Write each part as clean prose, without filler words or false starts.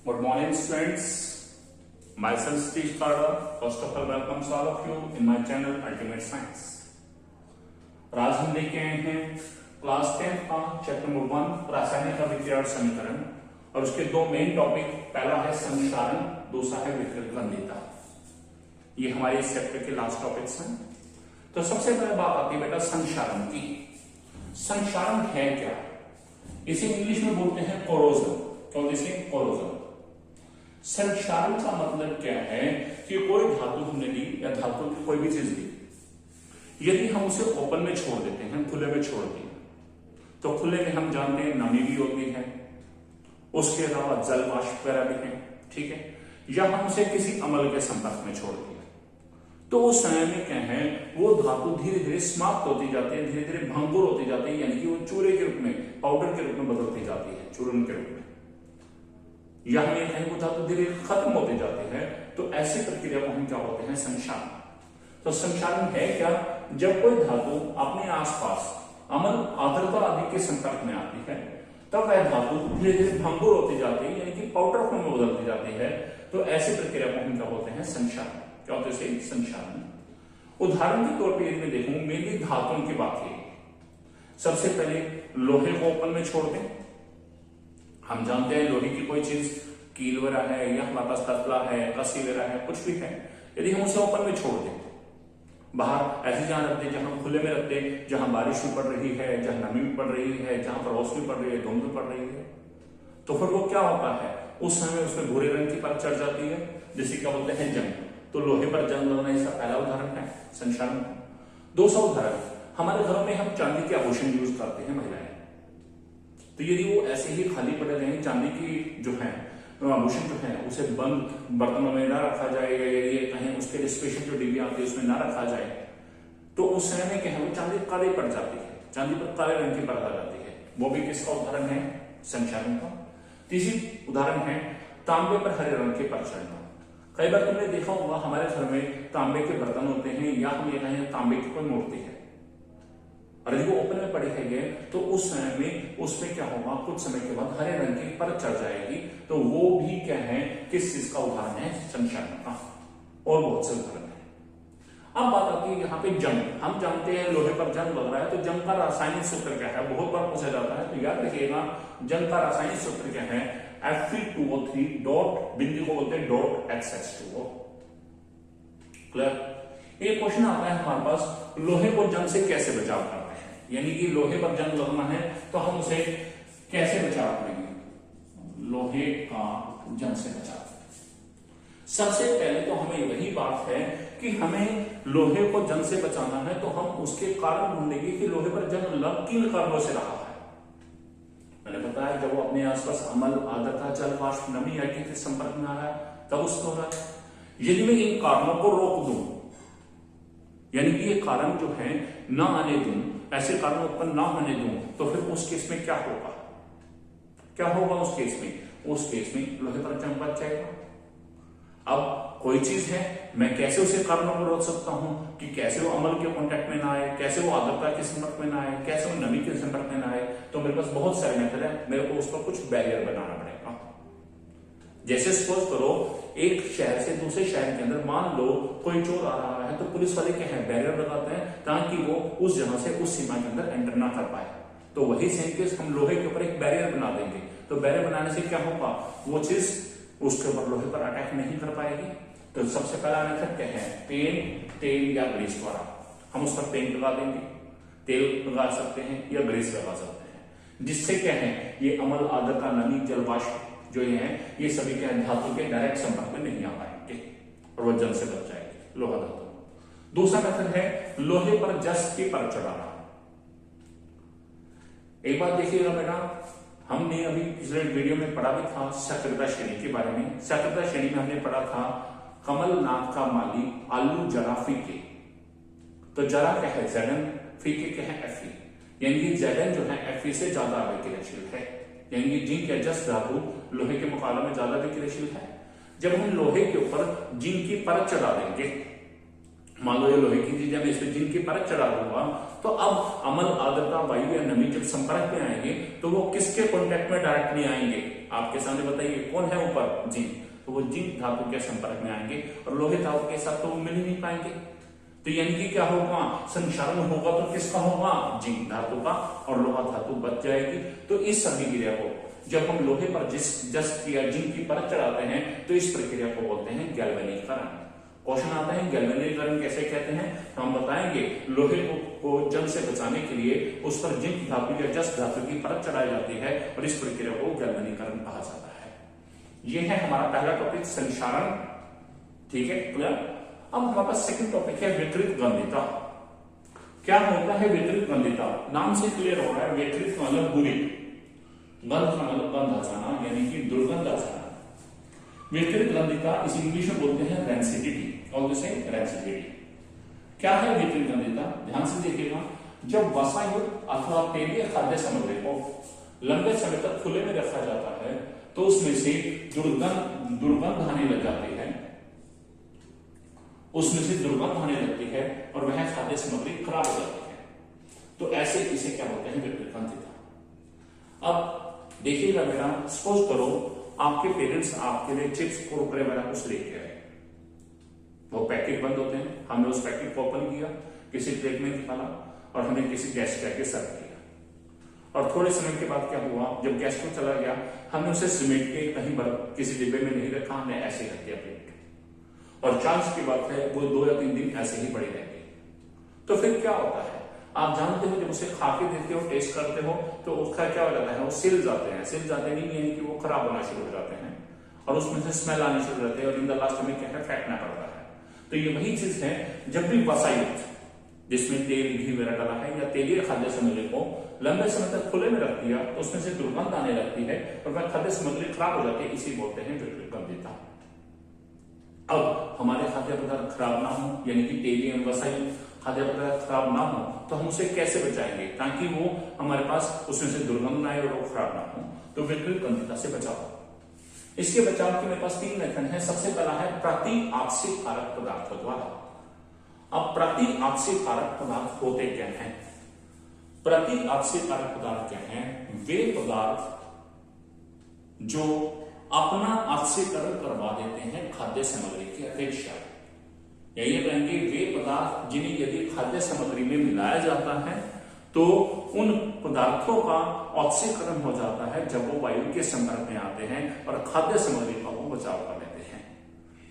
Good morning, students. Myself, Steve Carter. First of all, welcomes all of you in my channel Ultimate Science. आज हम लेके आए हैं class 10 का chapter number 1 रासायनिक अभिक्रिया और समीकरण और उसके दो मेन टॉपिक, पहला है संक्षारण, दूसरा है विकृत गंधीयता। ये हमारे इस चैप्टर के लास्ट टॉपिक्स हैं। तो सबसे पहले बात आती है बेटा संक्षारण की। संक्षारण है क्या? इसे इंग्लिश में बोलते हैं कोरोजन। क्या बोलते हैं? कोरोजन। संक्षारण का मतलब क्या है कि कोई धातु हमने ली या धातु की कोई भी चीज ली, यदि हम उसे ओपन में छोड़ देते हैं, खुले में छोड़ दिए, तो खुले में हम जानते हैं नमी भी होती है, उसके अलावा जल वाष्प वगैरह भी है, ठीक है। या हम उसे किसी अम्ल के संपर्क में छोड़ दिए, तो उस समय में क्या है, वो धातु धीरे धीरे समाप्त होती जाती है, धीरे धीरे भंगुर होती जाती है, यानी कि वो चूरे के रूप में, पाउडर के रूप में बदलती जाती है, चूर्ण के रूप में, या हमें कहीं वो धातु धीरे खत्म होती जाती है। तो ऐसी प्रक्रिया को हम क्या बोलते हैं? संक्षारण। तो संक्षारण है क्या? जब कोई धातु अपने आसपास अम्ल, आर्द्रता आदि के संपर्क में आती है, तब वह धातु धीरे धीरे भंगुर होती जाती है, यानी कि पाउडर फॉर्म में बदलती जाती है। तो ऐसी प्रक्रिया को हम क्या बोलते हैं? संक्षारण। क्या होते हैं? संक्षारण। उदाहरण के तौर पर यदि मैं देखूं, मेरी धातुओं की बात है, सबसे पहले लोहे को ओपन में छोड़ दें। हम जानते हैं लोहे की कोई चीज कील वगैरह है या हमारे पास कतला है, कसी वगैरह है, कुछ भी है, यदि हम उसे ओपन में छोड़ दें, बाहर ऐसे जहां रख दे, जहां खुले में रख दे, जहां बारिश भी पड़ रही है, जहां नमी भी पड़ रही है, जहां पर रोशनी पड़ रही है, धुंध भी पड़ रही है, तो फिर वो क्या होता है? उस समय उसमें भूरे रंग की परत चढ़ जाती है, जिसे क्या बोलते हैं? जंग। तो लोहे पर जंग लगना इसका पहला उदाहरण है संक्षारण। दूसरा उदाहरण, हमारे घरों में हम चांदी के आभूषण यूज करते हैं महिलाएं, तो यदि वो ऐसे ही खाली पड़े रहे, चांदी की जो है आभूषण जो है उसे बंद बर्तनों में ना रखा जाए, या ये कहें उसके लिए स्पेशल जो डिब्बियां आती है उसमें ना रखा जाए, तो उस समय में क्या है, वो चांदी काली पड़ जाती है, चांदी पर काले रंग की परत आ जाती है। वो भी किसका उदाहरण है? संक्षारण का। तीसरी उदाहरण है तांबे पर हरे रंग की परत चढ़ना। कई बार तुमने देखा होगा हमारे घर में तांबे के बर्तन होते हैं, या हम ये कहें तांबे की कोई मूर्ति है, और यदि वो ओपन में पड़ी है तो उस समय में उसमें क्या होगा, कुछ समय के बाद हरे रंग की परत चढ़ जाएगी। तो वो भी क्या है, किस चीज का उदाहरण है? संक्षारण का। और बहुत से उदाहरण है। अब बात आती है यहाँ पे जंग। हम जानते हैं लोहे पर जंग लग रहा है, तो जंग का रासायनिक सूत्र क्या है? बहुत बार पूछा जाता है, तो याद रखिएगा जंग का रासायनिक सूत्र क्या है? Fe2O3 डॉट, बिंदु को बोलते हैं डॉट XH2O। क्लियर? एक क्वेश्चन आता है हमारे पास, लोहे को जंग से कैसे बचाव करना है, यानी कि लोहे पर जंग लगना है तो हम उसे कैसे बचाव करेंगे? लोहे का जंग से बचाव। सबसे पहले तो हमें वही बात है कि हमें लोहे को जंग से बचाना है, तो हम उसके कारण ढूंढेंगे कि लोहे पर जंग लग किन कारणों से रहा है। मैंने बताया जब वो अपने आसपास अम्ल, आर्द्रता, जल वाष्प, नमी आदि के संपर्क में आ रहा है, तब उसको हो रहा है। यदि मैं इन कारणों को रोक दूं, यानी कि ये कारण जो है ना आने दूं, ऐसे कारण उत्पन्न ना होने दूं, तो फिर उस केस में क्या होगा? क्या होगा उस केस में? उस केस में लोहे पर जंग बच जाएगा। अब कोई चीज है, मैं कैसे उसे कारणों को रोक सकता हूं कि कैसे वो अम्ल के कांटेक्ट में ना आए, कैसे वो आर्द्रता के संपर्क में ना आए, कैसे वो नमी के संपर्क में ना आए? तो मेरे पास बहुत सारे मेथड है, मेरे को उसका कुछ बैरियर बनाना पड़ेगा। जैसे सपोज करो एक शहर से दूसरे शहर के अंदर मान लो कोई चोर आ रहा है, तो पुलिस वाले क्या है, बैरियर लगाते हैं ताकि वो उस जगह से उस सीमा के अंदर एंटर ना कर पाए। तो वही सेम केस हम लोहे के ऊपर एक बैरियर बना देंगे, तो बैरियर बनाने से क्या होगा, वो चीज उसके ऊपर लोहे पर अटैक नहीं कर पाएगी। तो सबसे पहला मेथड क्या है? पेंट, तेल या ग्रीस द्वारा हम उस पर पेंट लगा देंगे, तेल लगा सकते हैं या ग्रीस लगा सकते हैं, जिससे क्या है, ये अम्ल, आर्द्रता, नमी, जल वाष्प जो ये सभी क्या धातु के डायरेक्ट संपर्क में नहीं आ पाएंगे और वो जंग से बच जाएगी लोहा धातु। दूसरा मेथड है लोहे पर जस्त की परत चढ़ाना। एक बात देखिएगा बेटा, हमने अभी पिछले वीडियो में पढ़ा भी था सक्रियता श्रेणी के बारे में। सक्रियता श्रेणी में हमने पढ़ा था कमलनाथ का माली आलू जरा फीके। तो जरा क्या है? Zn, फीके क्या है? Fe, यानी कि Zn जो है Fe से ज्यादा अभिक्रियाशील है, यानी कि जिंक या जस्त धातु लोहे के मुकाबले में ज्यादा विक्रियशील है। जब हम लोहे के ऊपर जिंक की परत चढ़ा देंगे, मान लो ये लोहे की चीज है, मैं इसमें जिंक की परत चढ़ा दूंगा, तो अब अम्ल, आर्द्रता, वायु या नमी जब संपर्क में आएंगे तो वो किसके कांटेक्ट में डायरेक्ट नहीं आएंगे? आपके सामने बताइए कौन है ऊपर, जिंक, तो वो जिंक धातु के संपर्क में आएंगे और लोहे धातु के साथ तो वो मिल ही नहीं पाएंगे। तो यानी कि क्या होगा, संक्षारण होगा तो किसका होगा, जिंक धातु का, और लोहा धातु बच जाएगी। तो इस अभिक्रिया को जब हम लोहे पर जस्ट या जिंक की परत चढ़ाते हैं तो इस प्रक्रिया को बोलते हैं गैल्वेनीकरण। क्वेश्चन आता है गैल्वेनीकरण कैसे कहते हैं, तो हम बताएंगे लोहे को जंग से बचाने के लिए उस पर जिंक धातु या जस्ट धातु की परत चढ़ाई जाती है और इस प्रक्रिया को गैल्वेनीकरण कहा जाता है। यह है हमारा पहला टॉपिक, संक्षारण। ठीक है, क्लियर। अब हमारे पास सेकंड टॉपिक है विकृत गंधिता। क्या होता है विकृत गंधिता, नाम से क्लियर हो रहा है। विकृत मतलब बुरी, गंध मतलब गंध आ जाना, यानी कि दुर्गंध आ जाना। विकृत गंधिता इस इंग्लिश में बोलते हैं रेंसिडिटी, और जैसे रेंसिडिटी। क्या है विकृत गंधिता, ध्यान से देखिएगा। जब वसायुक्त अथवा तेलीय खाद्य सामग्री को लंबे समय तक खुले में रखा जाता है तो उसमें से दुर्गंध आने लग जाती है, उसमें से दुर्गंध आने लगती है और वह खाद्य सामग्री खराब हो जाती है। तो ऐसे इसे क्या बोलते हैं, विकृत गंधिता। अब देखिएगा बेटा, सपोज करो आपके पेरेंट्स आपके लिए चिप्स कुरकुरे वगैरह कुछ लेके आए, वो पैकेट बंद होते हैं, हमने उस पैकेट को ओपन किया, किसी प्लेट में निकाला और हमने किसी गेस्ट के आगे सर्व किया। और थोड़े समय के बाद क्या हुआ, जब गेस्ट को चला गया हमने उसे सिमेट के कहीं किसी डिब्बे में नहीं रखा, हमने ऐसे ही रख दिया प्लेट, और चांस की बात है वो 2 या 3 दिन ऐसे ही पड़ी रहती। तो फिर क्या होता है, आप जानते हो जब उसे खा के देखते हो, टेस्ट करते हो, तो उसका क्या हो जाता है, वो सिल जाते हैं। सिल जाते नहीं यानी कि वो खराब होना शुरू हो जाते हैं और उसमें से स्मेल आनी शुरू होती है और इन द लास्ट हमें क्या है, फेंकना पड़ता है। तो ये वही चीज है, जब भी वसायुक्त जिसमें तेल घी वगैरह डाला है या तेलीय खाद्य सामग्री को लंबे समय तक खुले में रख दिया तो उसमें से दुर्गंध आने लगती है और वह खाद्य सामग्री खराब हो जाती है, इसी बोलते हैं विकृत गंधिता। अब हमारे खाद्य पदार्थ खराब ना हो, यानी कि तेलीय वसायुक्त खाद्य पदार्थ खराब ना हो, तो हम उसे कैसे बचाएंगे ताकि वो हमारे पास उसमें से दुर्गंध ना आए और वो खराब ना हो। तो विकृत गंधिता से बचाव, इसके बचाव के मेरे पास 3 मेथड है। सबसे पहला है प्रतिआक्सीय कारक पदार्थों द्वारा। अब प्रतिआक्सीय कारक पदार्थ होते क्या हैं, प्रतिआक्सीय कारक पदार्थ क्या हैं, वे पदार्थ जो अपना ऑक्सीकरण करवा देते हैं खाद्य सामग्री की अपेक्षा, या ये कहेंगे वे पदार्थ जिन्हें यदि खाद्य सामग्री में मिलाया जाता है तो उन पदार्थों का ऑक्सीकरण हो जाता है जब वो वायु के संपर्क में आते हैं और खाद्य सामग्री का वो बचाव कर लेते हैं।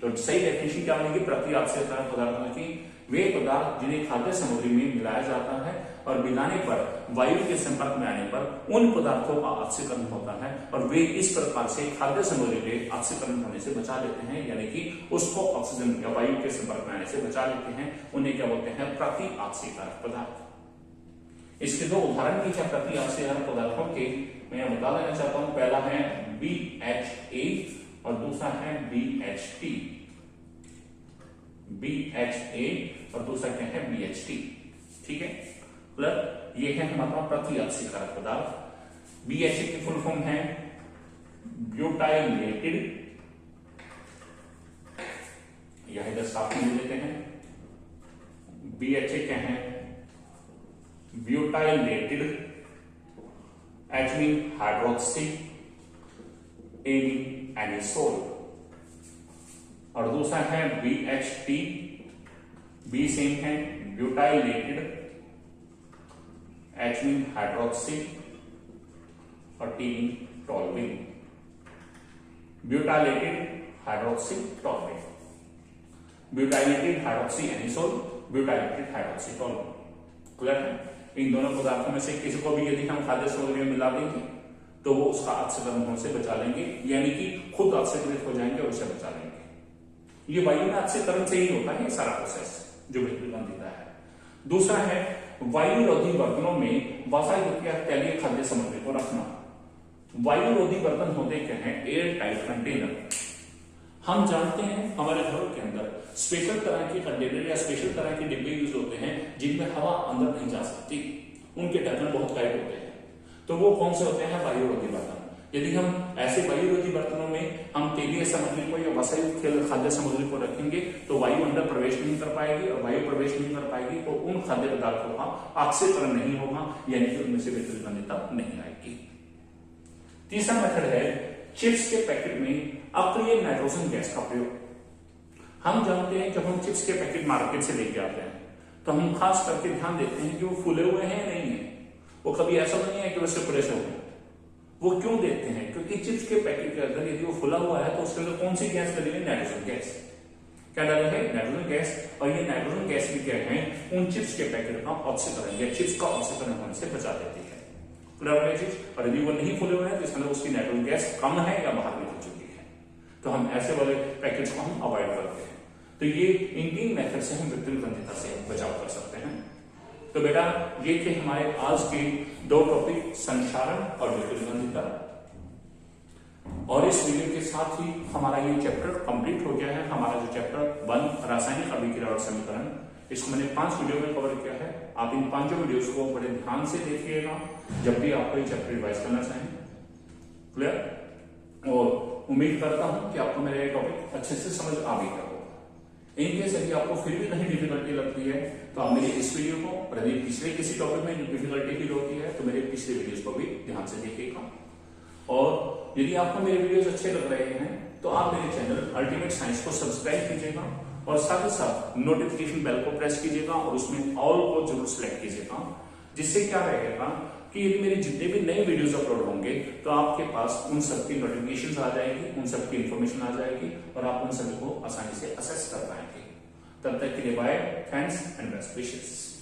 तो सही डेफिनेशन क्या बनेगी प्रतिआक्सीय कारक पदार्थों की, वे पदार्थ जिन्हें खाद्य सामग्री में मिलाया जाता है और मिलाने पर वायु के संपर्क में आने पर उन पदार्थों का ऑक्सीकरण होता है और वे इस प्रकार से खाद्य सामग्री के ऑक्सीकरण होने से बचा लेते हैं, यानी कि उसको ऑक्सीजन या वायु के संपर्क में आने से बचा लेते हैं। उन्हें क्या बोलते हैं, प्रतिआक्सीय कारक पदार्थ। इसके 2 उदाहरण की क्या प्रतिआक्सीय कारक पदार्थों के मैं बता देना चाहता हूं। पहला है BHA और दूसरा है BHT। BHA और दूसरा क्या है, BHT। ठीक है, ये है हमारा प्रतिआक्सीय कारक पदार्थ। BHA की फुल फॉर्म है ब्यूटाइलेटेड, यह इधर साफ में लेते हैं। BHA क्या है, butylated H mean hydroxy, A mean anisole, और दूसरा है BHT, B सेम है ब्यूटाइलेटेड H मीन हाइड्रोक्सी और T mean toluene. Butylated hydroxy toluene, butylated hydroxy anisole, butylated hydroxy toluene. Clear है। इन दोनों पदार्थों में से किसी को भी यदि हम खाद्य सामग्री में मिला देंगे तो वो उसका ऑक्सीकरण होने से बचा लेंगे, यानी कि खुद ऑक्सीकृत हो जाएंगे और उसे बचा लेंगे। ये वायु में ऑक्सीकरण से ही होता है सारा प्रोसेस जो विकृत गंधिता है। दूसरा है वायु रोधी बर्तनों में वसायुक्त या तेलीय खाद्य सामग्री को रखना। वायु रोधी बर्तन होते क्या हैं, एयर टाइट कंटेनर। हम जानते हैं हमारे घरों के अंदर स्पेशल तरह के कंटेनर या स्पेशल तरह के डिब्बे यूज होते हैं जिनमें हवा अंदर नहीं जा सकती, उनके ढक्कन बहुत टाइट होते हैं। तो वो कौन से होते हैं, वायु रोधी बर्तन। यदि हम ऐसे वायु रोधी बर्तनों में हम तेलीय सामग्री को या वसायुक्त खाद्य सामग्री को रखेंगे तो वायु अंदर प्रवेश नहीं कर पाएगी, और वायु प्रवेश नहीं कर पाएगी तो उन खाद्य पदार्थों का ऑक्सीकरण नहीं होगा, यानी कि उनमें से विकृत गंधिता नहीं आएगी। तीसरा मेथड है चिप्स के पैकेट में अक्रिय नाइट्रोजन गैस का प्रयोग। हम जानते हैं जब हम चिप्स के पैकेट मार्केट से लेके आते हैं तो हम खास करके ध्यान देते हैं कि वो फूले हुए हैं या नहीं है। वो कभी ऐसा नहीं है कि वैसे पूरे से हो गया। वो क्यों देते हैं? क्योंकि चिप्स के पैकेट के अंदर यदि वो फुला हुआ है तो उसके अंदर कौन सी गैस डली है? Nitrogen gas. क्या डाला है? Nitrogen gas. और ये नाइट्रोजन गैस भी क्या है, उन चिप्स के पैकेट का ऑक्सीकरण या चिप्स का ऑक्सीकरण होने से बचा देती है। और यदि वो नहीं फुले हुए हैं तो इसके अंदर उसकी नाइट्रोजन गैस कम है या बाहर निकल चुकी है, तो हम ऐसे वाले पैकेट्स को हम अवॉइड करते हैं। तो ये इन 3 मेथड से हम वितरित ग्रंथिता से बचाव कर सकते हैं। तो बेटा ये थे हमारे आज के 2 टॉपिक, संक्षारण और वितरित ग्रंथिता। और इस वीडियो के साथ ही हमारा ये चैप्टर कंप्लीट हो गया है। हमारा जो चैप्टर 1 रासायनिक अभिक्रिया और समीकरण, इसको मैंने 5 वीडियो में कवर किया है। आप इन 5 वीडियोस को बड़े ध्यान से देखिएगा जब भी आपको ये चैप्टर रिवाइज करना चाहें। क्लियर? और उम्मीद करता हूं कि आपको मेरा ये टॉपिक अच्छे से समझ आ भी गया होगा। इनकेस यदि आपको फिर भी कहीं डिफिकल्टी लगती है तो आप मेरे इस वीडियो को और यदि पिछले किसी टॉपिक में डिफिकल्टी फील होती है तो मेरे पिछले वीडियोस को भी ध्यान से देखिएगा। और यदि आपको मेरे वीडियोस अच्छे लग रहे हैं तो आप मेरे चैनल अल्टीमेट साइंस को सब्सक्राइब कीजिएगा और साथ ही साथ नोटिफिकेशन बेल को प्रेस कीजिएगा और उसमें ऑल को जरूर सिलेक्ट कीजिएगा। जिससे क्या रहेगा कि यदि मेरे जितने भी नए वीडियोस अपलोड होंगे तो आपके पास उन सब की नोटिफिकेशन आ जाएगी, उन सब की इंफॉर्मेशन आ जाएगी और आप उन सभी को आसानी से असेस कर पाएंगे। तब तक के लिए bye, thanks and best wishes.